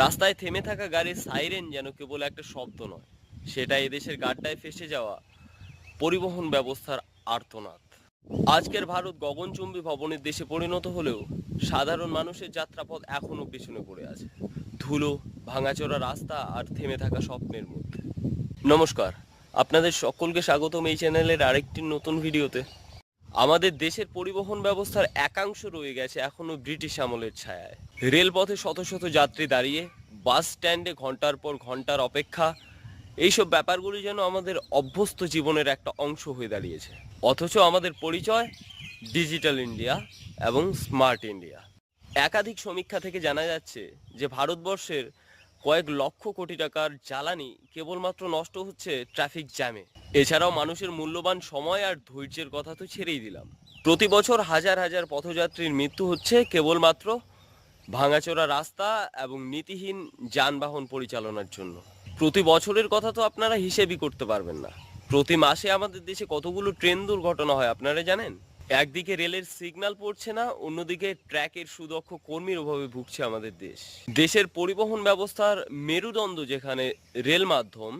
রাস্তায় থেমে থাকা গাড়ির সাইরেন যেন কেবল একটা শব্দ নয়, সেটা এদেশের গাড্ডায় ফেসে যাওয়া পরিবহন ব্যবস্থার আর্তনাদ। আজকের ভারত গগনচুম্বী ভবনের দেশে পরিণত হলেও সাধারণ মানুষের যাত্রাপথ এখনো পেছনে পড়ে আছে, ধুলো, ভাঙাচোরা রাস্তা আর থেমে থাকা স্বপ্নের মধ্যে। নমস্কার, আপনাদের সকলকে স্বাগতম এই চ্যানেলের আরেকটি নতুন ভিডিওতে। আমাদের দেশের পরিবহন ব্যবস্থার একাংশ রয়ে গেছে এখনো ব্রিটিশ আমলের ছায়ায়। রেলপথে শত শত যাত্রী দাঁড়িয়ে, বাস স্ট্যান্ডে ঘন্টার পর ঘন্টার অপেক্ষা, এইসব ব্যাপারগুলি যেন আমাদের অভ্যস্ত জীবনের একটা অংশ হয়ে দাঁড়িয়েছে। অথচ আমাদের পরিচয় ডিজিটাল ইন্ডিয়া এবং স্মার্ট ইন্ডিয়া। একাধিক সমীক্ষা থেকে জানা যাচ্ছে যে ভারতবর্ষের কয়েক লক্ষ কোটি টাকার জ্বালানি কেবলমাত্র নষ্ট হচ্ছে ট্রাফিক জ্যামে। এছাড়াও মানুষের মূল্যবান সময় আর ধৈর্যের কথা তো ছেড়েই দিলাম। প্রতি বছর হাজার হাজার পথযাত্রীর মৃত্যু হচ্ছে কেবলমাত্র ভাঙাচোরা রাস্তা এবং নীতিহীন যানবাহন পরিচালনার জন্য। প্রতি বছরের কথা তো আপনারা হিসেবই করতে পারবেন না। প্রতি মাসে আমাদের দেশে কতগুলো ট্রেন দুর্ঘটনা হয় আপনারা জানেন? একদিকে রেলের সিগন্যাল পড়ছে না, অন্যদিকে ট্র্যাকের সুদক্ষ কর্মীর অভাবে ভুগছে আমাদের দেশ। দেশের পরিবহন ব্যবস্থার মেরুদণ্ড যেখানে রেল মাধ্যম,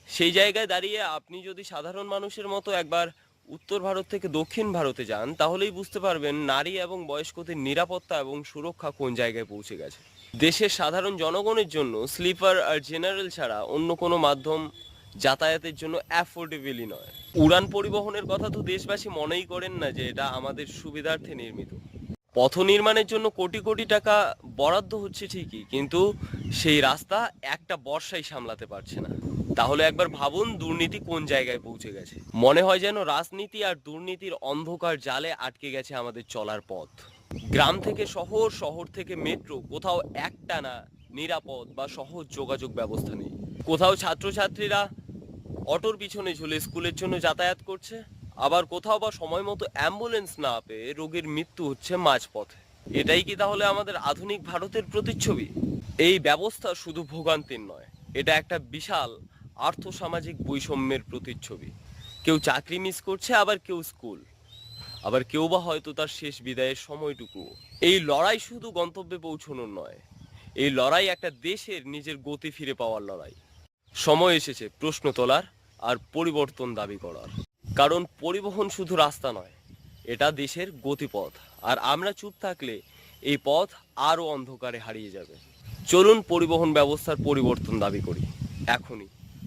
সেই জায়গায় দাঁড়িয়ে আপনি যদি সাধারণ মানুষের মতো একবার উত্তর ভারত থেকে দক্ষিণ ভারতে যান, তাহলেই বুঝতে পারবেন নারী এবং বয়স্কদের নিরাপত্তা এবং সুরক্ষা কোন জায়গায় পৌঁছে গেছে। দেশের সাধারণ জনগণের জন্য স্লিপার আর জেনারেল ছাড়া অন্য কোনো মাধ্যম যাতায়াতের জন্য অ্যাফোর্ডেবলই নয়। উড়ান পরিবহনের কথা তো দেশবাসী মনেই করেন না যে এটা আমাদের সুবিধার্থে নির্মিত। পথ নির্মাণের জন্য কোটি কোটি টাকা বরাদ্দ হচ্ছে ঠিকই, কিন্তু সেই রাস্তা একটা বর্ষাই সামলাতে পারছে না। তাহলে একবার ভাবুন দুর্নীতি কোন জায়গায় পৌঁছে গেছে। মনে হয় যেন রাজনীতি আর দুর্নীতির অন্ধকার জালে আটকে গেছে আমাদের চলার পথ। গ্রাম থেকে শহর, শহর থেকে মেট্রো, কোথাও একটানা নিরাপদ বা সহজ যোগাযোগ ব্যবস্থা নেই। কোথাও ছাত্রছাত্রীরা অটোর পিছনে ঝুলে স্কুলের জন্য যাতায়াত করছে, আবার কোথাও বা সময় মতো অ্যাম্বুলেন্স না পেয়ে রোগীর মৃত্যু হচ্ছে মাঝপথে। এটাই কি তাহলে আমাদের আধুনিক ভারতের প্রতিচ্ছবি? এই ব্যবস্থা শুধু ভোগান্তির নয়, এটা একটা বিশাল আর্থসামাজিক বৈষম্যের প্রতিচ্ছবি। কেউ চাকরি মিস করছে, আবার কেউ স্কুল, আবার কেউ বা হয়তো তার শেষ বিদায়ের সময়টুকু। এই লড়াই শুধু গন্তব্যে পৌঁছানোর নয়, এই লড়াই একটা দেশের নিজের গতি ফিরে পাওয়ার লড়াই। সময় এসেছে প্রশ্ন তোলার আর পরিবর্তন দাবি করার। কারণ পরিবহন শুধু রাস্তা নয়, এটা দেশের গতিপথ। আর আমরা চুপ থাকলে এই পথ আরও অন্ধকারে হারিয়ে যাবে। চলুন পরিবহন ব্যবস্থার পরিবর্তন দাবি করি এখনই।